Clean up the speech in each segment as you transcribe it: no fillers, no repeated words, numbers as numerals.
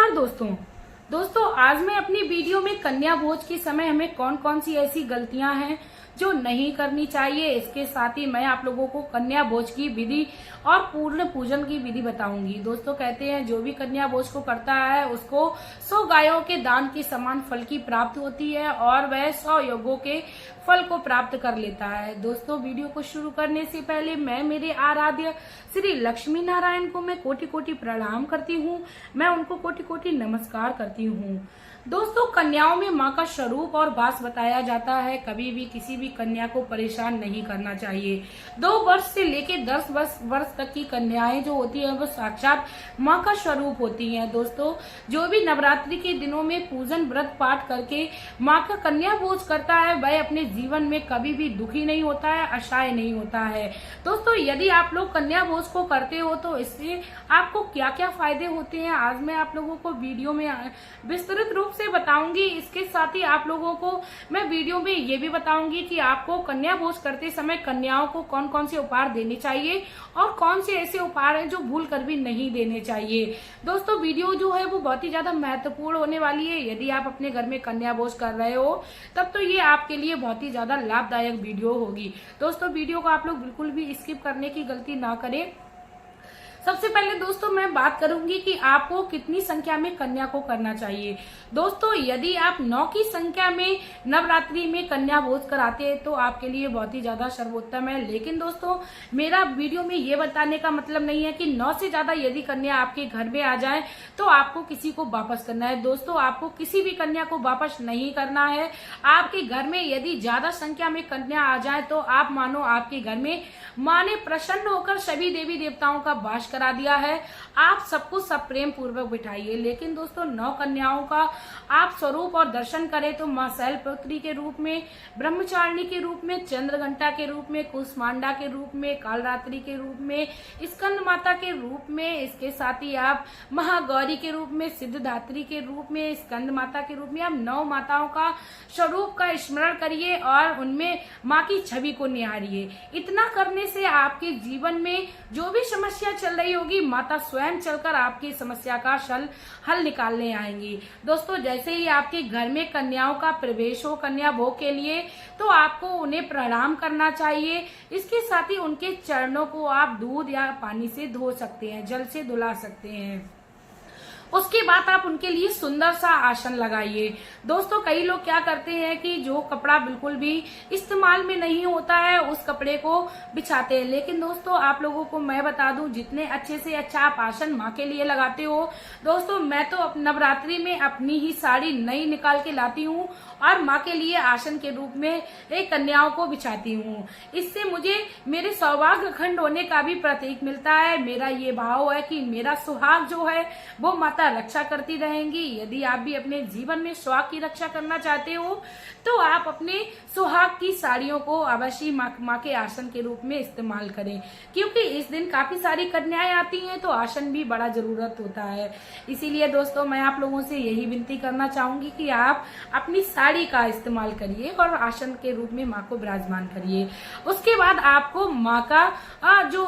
नमस्कार दोस्तों आज मैं अपनी वीडियो में कन्या भोज के समय हमें कौन कौन सी ऐसी गलतियां हैं जो नहीं करनी चाहिए, इसके साथ ही मैं आप लोगों को कन्या भोज की विधि और पूर्ण पूजन की विधि बताऊंगी। दोस्तों कहते हैं जो भी कन्या भोज को करता है उसको 100 गायों के दान के समान फल की प्राप्ति होती है और वह 100 योगों के फल को प्राप्त कर लेता है। दोस्तों वीडियो को शुरू करने से पहले मैं मेरे आराध्य श्री लक्ष्मी नारायण को मैं कोटि कोटि प्रणाम करती हूँ, मैं उनको कोटि कोटि नमस्कार करती हूँ। दोस्तों कन्याओं में माँ का स्वरूप और वास बताया जाता है। कभी भी किसी भी कन्या को परेशान नहीं करना चाहिए। 2 वर्ष से लेकर 10 वर्ष तक की कन्याएं जो होती है वो साक्षात माँ का स्वरूप होती हैं। दोस्तों जो भी नवरात्रि के दिनों में पूजन व्रत पाठ करके माँ का कन्या भोज करता है वह अपने जीवन में कभी भी दुखी नहीं होता है, असहाय नहीं होता है। दोस्तों यदि आप लोग कन्या भोज को करते हो तो इससे आपको क्या क्या फायदे होते हैं आज मैं आप लोगों को वीडियो में विस्तृत रूप से बताऊंगी। इसके साथ ही आप लोगों को मैं वीडियो में ये भी बताऊंगी कि आपको कन्या भोज करते समय कन्याओं को कौन कौन से उपहार देने चाहिए और कौन से ऐसे उपहार हैं जो भूल कर भी नहीं देने चाहिए। दोस्तों वीडियो जो है वो बहुत ही ज्यादा महत्वपूर्ण होने वाली है। यदि आप अपने घर में कन्या भोज कर रहे हो तब तो ये आपके लिए बहुत ही ज्यादा लाभदायक वीडियो होगी। दोस्तों वीडियो को आप लोग बिल्कुल भी स्किप करने की गलती ना करें। सबसे पहले दोस्तों मैं बात करूंगी कि आपको कितनी संख्या में कन्या को करना चाहिए। दोस्तों यदि आप 9 की संख्या में नवरात्रि में कन्या भोज कराते हैं तो आपके लिए बहुत ही ज्यादा सर्वोत्तम है। लेकिन दोस्तों मेरा वीडियो में ये बताने का मतलब नहीं है कि 9 से ज्यादा यदि कन्या आपके घर में आ जाए तो आपको किसी को वापस करना है। दोस्तों आपको किसी भी कन्या को वापस नहीं करना है। आपके घर में यदि ज्यादा संख्या में कन्या आ जाए तो आप मानो आपके घर में माँ ने प्रसन्न होकर सभी देवी देवताओं का वास करा दिया है। आप सबको सब प्रेम पूर्वक बिठाइए। लेकिन दोस्तों 9 कन्याओं का आप स्वरूप और दर्शन करें तो माँ शैलपुत्री के रूप में, ब्रह्मचारिणी के रूप में, चंद्रघंटा के रूप में, कुष्मांडा के रूप में, कालरात्रि के रूप में, स्कंद माता के रूप में, इसके साथ ही आप महागौरी के रूप में, सिद्धधात्री के रूप में, स्कंद माता के रूप में आप 9 माताओं का स्वरूप का स्मरण करिए और उनमें माँ की छवि को निहारिए। इतना करने से आपके जीवन में जो भी समस्या चल रही होगी माता स्वयं चलकर आपकी समस्या का हल निकालने आएंगी। दोस्तों जैसे ही आपके घर में कन्याओं का प्रवेश हो कन्या भोग के लिए तो आपको उन्हें प्रणाम करना चाहिए। इसके साथ ही उनके चरणों को आप दूध या पानी से धो सकते हैं, जल से धुला सकते हैं। उसके बाद आप उनके लिए सुंदर सा आसन लगाइए। दोस्तों कई लोग क्या करते हैं कि जो कपड़ा बिल्कुल भी इस्तेमाल में नहीं होता है उस कपड़े को बिछाते हैं। लेकिन दोस्तों आप लोगों को मैं बता दूं जितने अच्छे से अच्छा आप आसन माँ के लिए लगाते हो। दोस्तों मैं तो नवरात्रि में अपनी ही साड़ी नई निकाल के लाती हूँ और माँ के लिए आसन के रूप में एक कन्याओं को बिछाती हूँ। इससे मुझे मेरे सौभाग्य खंड होने का भी प्रतीक मिलता है। मेरा ये भाव है कि मेरा सुहाग जो है वो माता रक्षा करती रहेंगी। यदि आप भी अपने जीवन में सुहाग की रक्षा करना चाहते हो तो आप अपने सुहाग की साड़ियों को अवश्य माँ के आसन के रूप में इस्तेमाल करें, क्योंकि इस दिन काफी सारी कन्याएं आती हैं तो आसन भी बड़ा जरूरत होता है। इसीलिए दोस्तों मैं आप लोगों से यही विनती करना चाहूंगी कि आप अपनी साड़ी का इस्तेमाल करिए और आसन के रूप में माँ को विराजमान करिए। उसके बाद आपको माँ का जो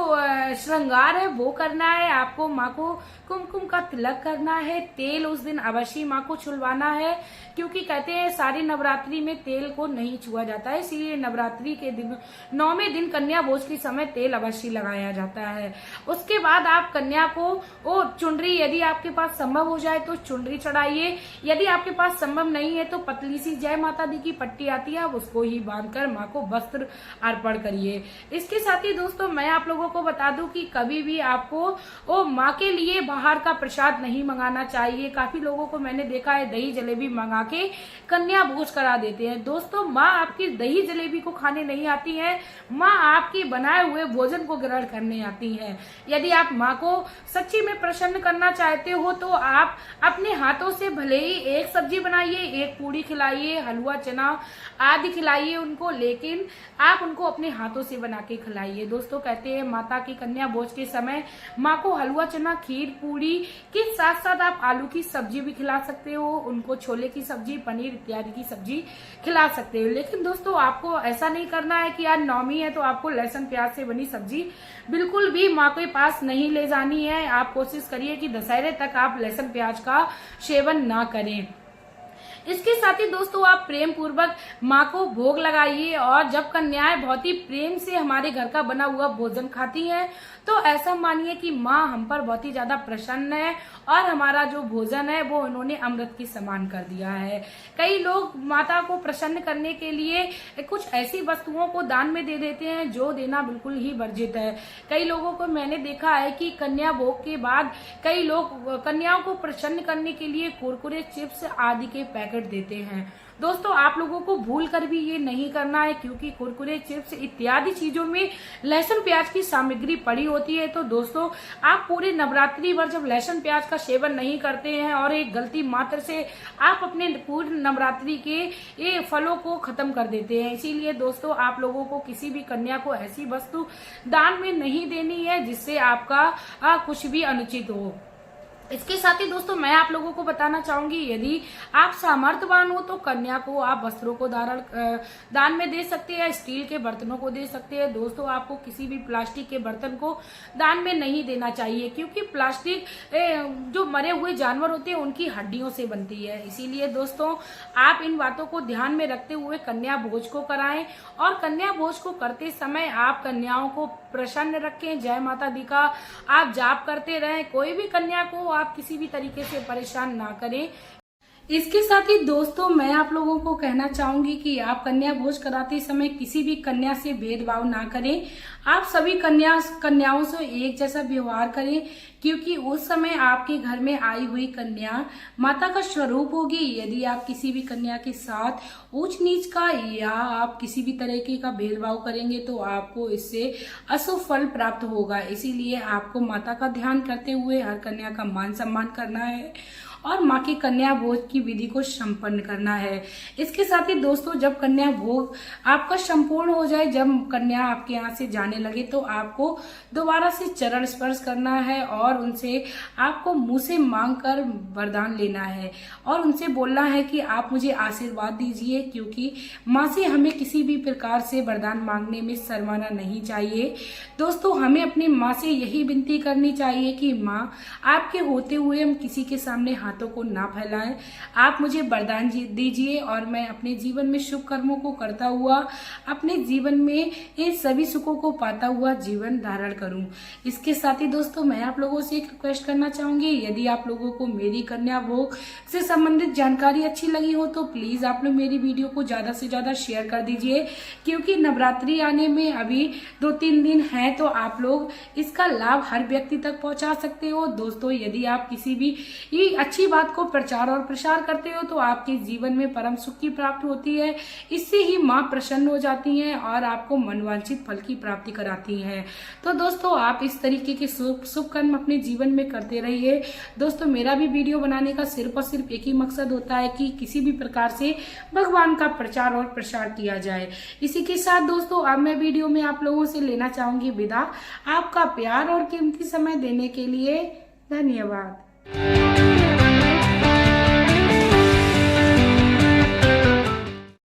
श्रृंगार है वो करना है। आपको माँ को कुमकुम का तिलक करना है। तेल उस दिन अवश्य माँ को छुलवाना है, क्योंकि कहते हैं सारी नवरात्रि में तेल को नहीं छुआ जाता है। इसीलिए नवरात्रि के दिन 9वें दिन कन्या भोज के समय तेल अवश्य लगाया जाता है। उसके बाद आप कन्या को चुनरी, यदि आपके पास संभव हो जाए तो चुनरी चढ़ाइए। यदि आपके पास संभव नहीं है तो पतली सी जय माता दी की पट्टी आती है, उसको ही बांधकर माँ को वस्त्र अर्पण करिए। इसके साथ ही दोस्तों मैं आप लोगों को बता दूं कि कभी भी आपको माँ के लिए बाहर का प्रसाद नहीं मंगाना चाहिए। काफी लोगों को मैंने देखा है दही जलेबी मंगा के कन्या भोज करा देते हैं। दोस्तों माँ आपकी दही जलेबी को खाने नहीं आती है, माँ आपके बनाए हुए भोजन को ग्रहण करने आती है। यदि आप माँ को सच्ची में प्रसन्न करना चाहते हो तो आप अपने हाथों से भले ही एक सब्जी बनाइए, एक पूड़ी खिलाइए, हलवा चना आदि खिलाइए उनको, लेकिन आप उनको अपने हाथों से बना के खिलाइए। दोस्तों कहते हैं माता की कन्या भोज के समय माँ को हलवा चना, खीर, पूरी के साथ साथ आप आप आलू की सब्जी भी खिला सकते हो, उनको छोले की सब्जी, पनीर इत्यादि की सब्जी खिला सकते हो। लेकिन दोस्तों आपको ऐसा नहीं करना है कि आज नवमी है तो आपको लहसुन प्याज से बनी सब्जी बिल्कुल भी माँ के पास नहीं ले जानी है। आप कोशिश करिए कि दशहरे तक आप लहसुन प्याज का सेवन ना करें। इसके साथ ही दोस्तों आप प्रेम पूर्वक माँ को भोग लगाइए, और जब कन्याएं बहुत ही प्रेम से हमारे घर का बना हुआ भोजन खाती हैं तो ऐसा मानिए कि माँ हम पर बहुत ही ज्यादा प्रसन्न है और हमारा जो भोजन है वो उन्होंने अमृत के समान कर दिया है। कई लोग माता को प्रसन्न करने के लिए कुछ ऐसी वस्तुओं को दान में दे देते हैं जो देना बिल्कुल ही वर्जित है। कई लोगों को मैंने देखा है कि कन्या भोग के बाद कई लोग कन्याओं को प्रसन्न करने के लिए कुरकुरे, चिप्स आदि के पैकेट देते हैं। दोस्तों आप लोगों को भूल कर भी ये नहीं करना है, क्योंकि कुरकुरे, चिप्स इत्यादि चीजों में लहसुन प्याज की सामग्री पड़ी होती है। तो दोस्तों आप पूरे नवरात्रि भर जब लहसुन प्याज का सेवन नहीं करते हैं और एक गलती मात्र से आप अपने पूर्ण नवरात्रि के ये फलों को खत्म कर देते हैं। इसीलिए दोस्तों आप लोगों को किसी भी कन्या को ऐसी वस्तु दान में नहीं देनी है जिससे आपका कुछ भी अनुचित हो। इसके साथ ही दोस्तों मैं आप लोगों को बताना चाहूंगी, यदि आप सामर्थ्यवान हो तो कन्या को आप वस्त्रों को दान में दे सकते हैं, स्टील के बर्तनों को दे सकते हैं। दोस्तों आपको किसी भी प्लास्टिक के बर्तन को दान में नहीं देना चाहिए, क्योंकि प्लास्टिक जो मरे हुए जानवर होते हैं उनकी हड्डियों से बनती है। इसीलिए दोस्तों आप इन बातों को ध्यान में रखते हुए कन्या भोज को कराएं, और कन्या भोज को करते समय आप कन्याओं को प्रसन्न रखें। जय माता दी का आप जाप करते रहें, कोई भी कन्या को आप किसी भी तरीके से परेशान ना करें। इसके साथ ही दोस्तों मैं आप लोगों को कहना चाहूंगी कि आप कन्या भोज कराते समय किसी भी कन्या से भेदभाव ना करें। आप सभी कन्याओं से एक जैसा व्यवहार करें, क्योंकि उस समय आपके घर में आई हुई कन्या माता का स्वरूप होगी। यदि आप किसी भी कन्या के साथ ऊंच नीच का या आप किसी भी तरीके का भेदभाव करेंगे तो आपको इससे अशुभ फल प्राप्त होगा। इसीलिए आपको माता का ध्यान करते हुए हर कन्या का मान सम्मान करना है और माँ की कन्या भोज की विधि को संपन्न करना है। इसके साथ ही दोस्तों जब कन्या भोग आपका संपूर्ण हो जाए, जब कन्या आपके यहाँ से जाने लगे, तो आपको दोबारा से चरण स्पर्श करना है और उनसे आपको मुंह से मांग कर वरदान लेना है और उनसे बोलना है कि आप मुझे आशीर्वाद दीजिए, क्योंकि माँ से हमें किसी भी प्रकार से वरदान मांगने में शर्माना नहीं चाहिए। दोस्तों हमें अपनी माँ से यही विनती करनी चाहिए कि माँ आपके होते हुए हम किसी के सामने हाथों को ना फैलाएं, आप मुझे वरदान दीजिए और मैं अपने जीवन में शुभ कर्मों को करता हुआ अपने जीवन में इन सभी सुखों को पाता हुआ जीवन धारण करूं। इसके साथ ही दोस्तों मैं आप लोगों से एक रिक्वेस्ट करना चाहूंगी, यदि आप लोगों को मेरी कन्या भोग से संबंधित जानकारी अच्छी लगी हो तो प्लीज आप लोग मेरी वीडियो को ज्यादा से ज्यादा शेयर कर दीजिए, क्योंकि नवरात्रि आने में अभी 2-3 दिन है, तो आप लोग इसका लाभ हर व्यक्ति तक पहुंचा सकते हो। दोस्तों यदि आप किसी भी अच्छी बात को प्रचार और प्रसार करते हो तो आपके जीवन में परम सुख की प्राप्ति होती है। इससे ही माँ प्रसन्न हो जाती हैं और आपको मनवांछित फल की प्राप्ति कराती हैं। तो दोस्तों आप इस तरीके के शुभ कर्म अपने जीवन में करते रहिए। दोस्तों मेरा भी वीडियो बनाने का सिर्फ और सिर्फ एक ही मकसद होता है कि किसी भी प्रकार से भगवान का प्रचार और प्रसार किया जाए। इसी के साथ दोस्तों अब मैं वीडियो में आप लोगों से लेना चाहूंगी विदा। आपका प्यार और कीमती समय देने के लिए धन्यवाद।